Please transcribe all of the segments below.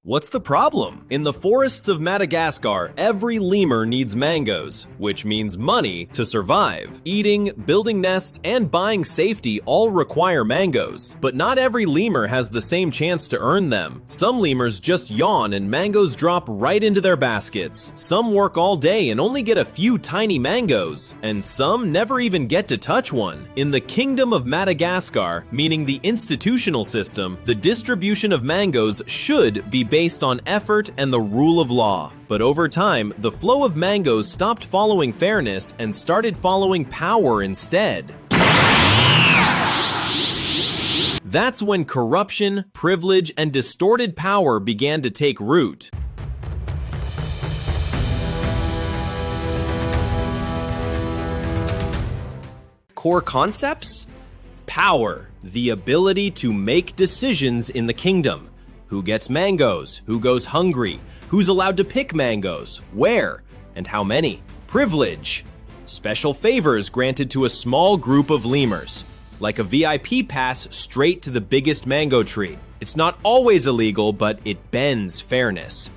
What's the problem? In the forests of Madagascar, every lemur needs mangoes, which means money to survive. Eating, building nests, and buying safety all require mangoes. But not every lemur has the same chance to earn them. Some lemurs just yawn and mangoes drop right into their baskets. Some work all day and only get a few tiny mangoes. And some never even get to touch one. In the Kingdom of Madagascar, meaning the institutional system, the distribution of mangoes should be based on effort and the rule of law. But over time, the flow of mangoes stopped following fairness and started following power instead. That's when corruption, privilege, and distorted power began to take root. Core concepts? Power, the ability to make decisions in the kingdom. Who gets mangoes? Who goes hungry? Who's allowed to pick mangoes? Where? And how many? Privilege. Special favors granted to a small group of lemurs. Like a VIP pass straight to the biggest mango tree. It's not always illegal, but it bends fairness.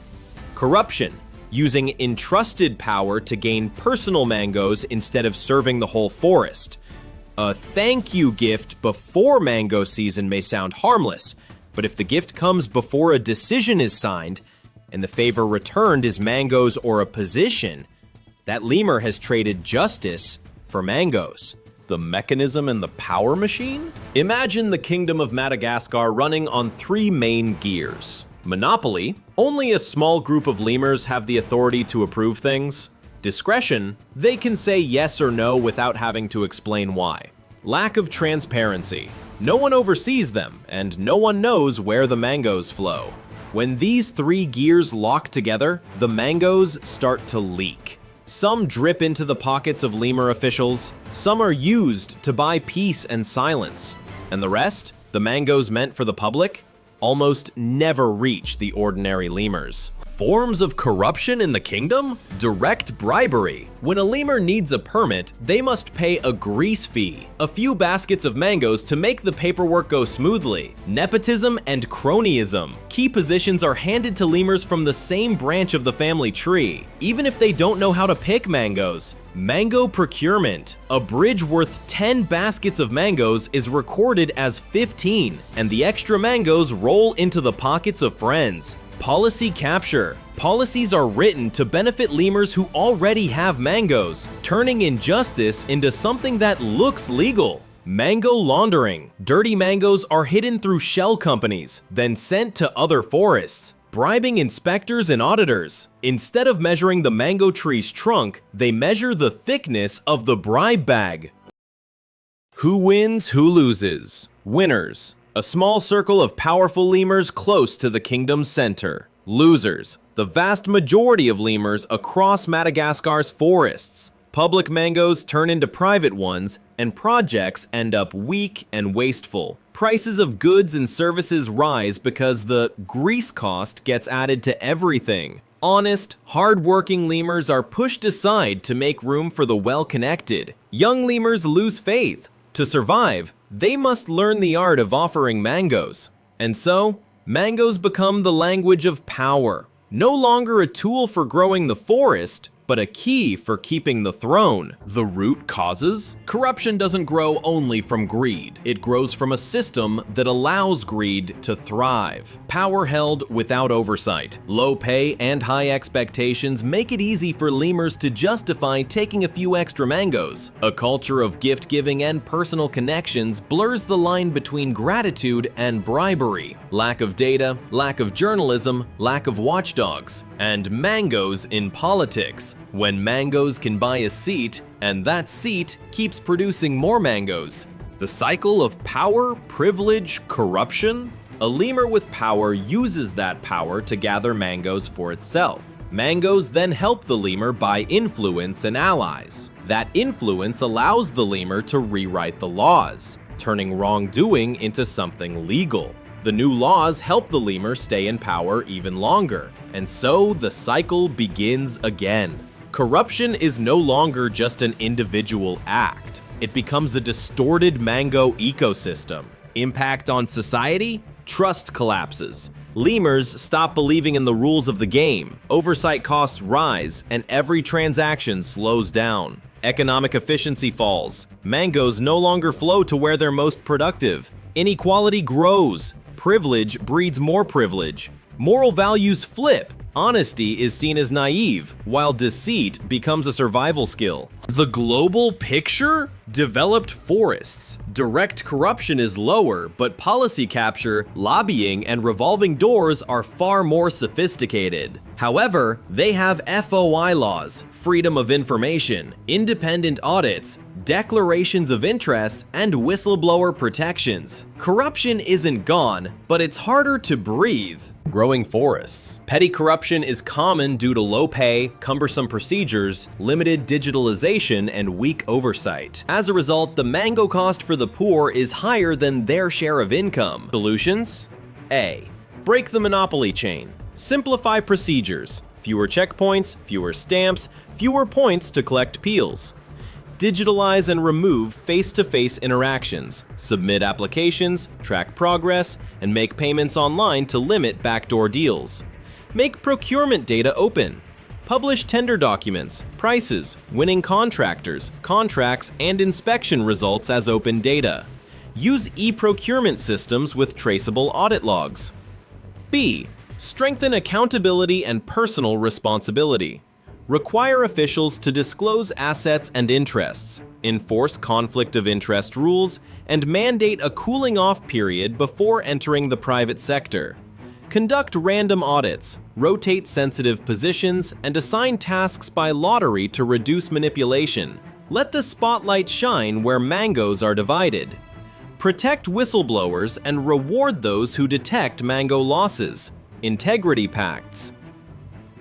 Corruption. Using entrusted power to gain personal mangoes instead of serving the whole forest. A thank you gift before mango season may sound harmless, but if the gift comes before a decision is signed, and the favor returned is mangoes or a position, that lemur has traded justice for mangoes. The mechanism and the power machine? Imagine the Kingdom of Madagascar running on 3 main gears. Monopoly, only a small group of lemurs have the authority to approve things. Discretion, they can say yes or no without having to explain why. Lack of transparency, no one oversees them, and no one knows where the mangoes flow. When these 3 gears lock together, the mangoes start to leak. Some drip into the pockets of lemur officials, some are used to buy peace and silence, and the rest, the mangoes meant for the public, almost never reach the ordinary lemurs. Forms of corruption in the kingdom? Direct bribery. When a lemur needs a permit, they must pay a grease fee, a few baskets of mangoes to make the paperwork go smoothly. Nepotism and cronyism. Key positions are handed to lemurs from the same branch of the family tree, even if they don't know how to pick mangoes. Mango procurement. A bridge worth 10 baskets of mangoes is recorded as 15, and the extra mangoes roll into the pockets of friends. Policy capture. Policies are written to benefit lemurs who already have mangoes, turning injustice into something that looks legal. Mango laundering. Dirty mangoes are hidden through shell companies, then sent to other forests. Bribing inspectors and auditors. Instead of measuring the mango tree's trunk, they measure the thickness of the bribe bag. Who wins, who loses? Winners. A small circle of powerful lemurs close to the kingdom's center. Losers. The vast majority of lemurs across Madagascar's forests. Public mangoes turn into private ones, and projects end up weak and wasteful. Prices of goods and services rise because the grease cost gets added to everything. Honest, hard-working lemurs are pushed aside to make room for the well-connected. Young lemurs lose faith. To survive, they must learn the art of offering mangoes. And so, mangoes become the language of power. No longer a tool for growing the forest, but a key for keeping the throne. The root causes? Corruption doesn't grow only from greed. It grows from a system that allows greed to thrive. Power held without oversight. Low pay and high expectations make it easy for lemurs to justify taking a few extra mangoes. A culture of gift-giving and personal connections blurs the line between gratitude and bribery. Lack of data, lack of journalism, lack of watchdogs, and mangoes in politics. When mangoes can buy a seat, and that seat keeps producing more mangoes. The cycle of power, privilege, corruption? A lemur with power uses that power to gather mangoes for itself. Mangoes then help the lemur buy influence and allies. That influence allows the lemur to rewrite the laws, turning wrongdoing into something legal. The new laws help the lemur stay in power even longer, and so the cycle begins again. Corruption is no longer just an individual act. It becomes a distorted mango ecosystem. Impact on society? Trust collapses. Lemurs stop believing in the rules of the game, oversight costs rise, and every transaction slows down. Economic efficiency falls, mangoes no longer flow to where they're most productive. Inequality grows, privilege breeds more privilege. Moral values flip, honesty is seen as naive, while deceit becomes a survival skill. The global picture? Developed forests. Direct corruption is lower, but policy capture, lobbying, and revolving doors are far more sophisticated. However, they have FOI laws, freedom of information, independent audits, declarations of interests, and whistleblower protections. Corruption isn't gone, but it's harder to breathe. Growing forests. Petty corruption is common due to low pay, cumbersome procedures, limited digitalization, and weak oversight. As a result, the mango cost for the poor is higher than their share of income. Solutions? A. Break the monopoly chain. Simplify procedures. Fewer checkpoints, fewer stamps, fewer points to collect peels. Digitalize and remove face-to-face interactions, submit applications, track progress, and make payments online to limit backdoor deals. Make procurement data open. Publish tender documents, prices, winning contractors, contracts, and inspection results as open data. Use e-procurement systems with traceable audit logs. B. Strengthen accountability and personal responsibility. Require officials to disclose assets and interests, enforce conflict of interest rules, and mandate a cooling-off period before entering the private sector. Conduct random audits, rotate sensitive positions, and assign tasks by lottery to reduce manipulation. Let the spotlight shine where mangoes are divided. Protect whistleblowers and reward those who detect mango losses. Integrity pacts.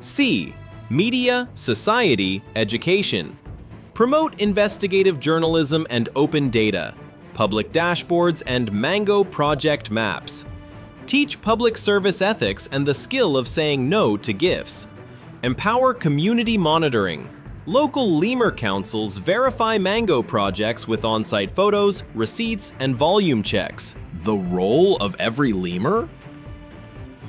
C. Media, society, education. Promote investigative journalism and open data, public dashboards, and mango project maps. Teach public service ethics and the skill of saying no to gifts. Empower community monitoring. Local lemur councils verify mango projects with on-site photos, receipts, and volume checks. The role of every lemur?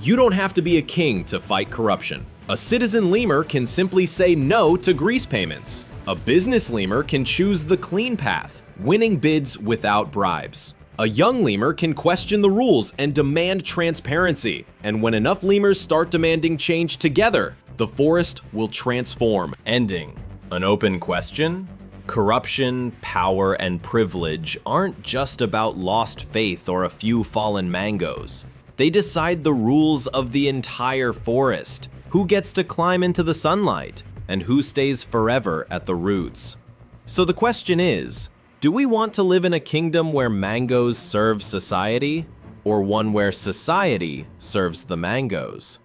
You don't have to be a king to fight corruption. A citizen lemur can simply say no to grease payments. A business lemur can choose the clean path, winning bids without bribes. A young lemur can question the rules and demand transparency. And when enough lemurs start demanding change together, the forest will transform. Ending. An open question? Corruption, power, and privilege aren't just about lost faith or a few fallen mangoes. They decide the rules of the entire forest. Who gets to climb into the sunlight, and who stays forever at the roots. So the question is, do we want to live in a kingdom where mangoes serve society, or one where society serves the mangoes?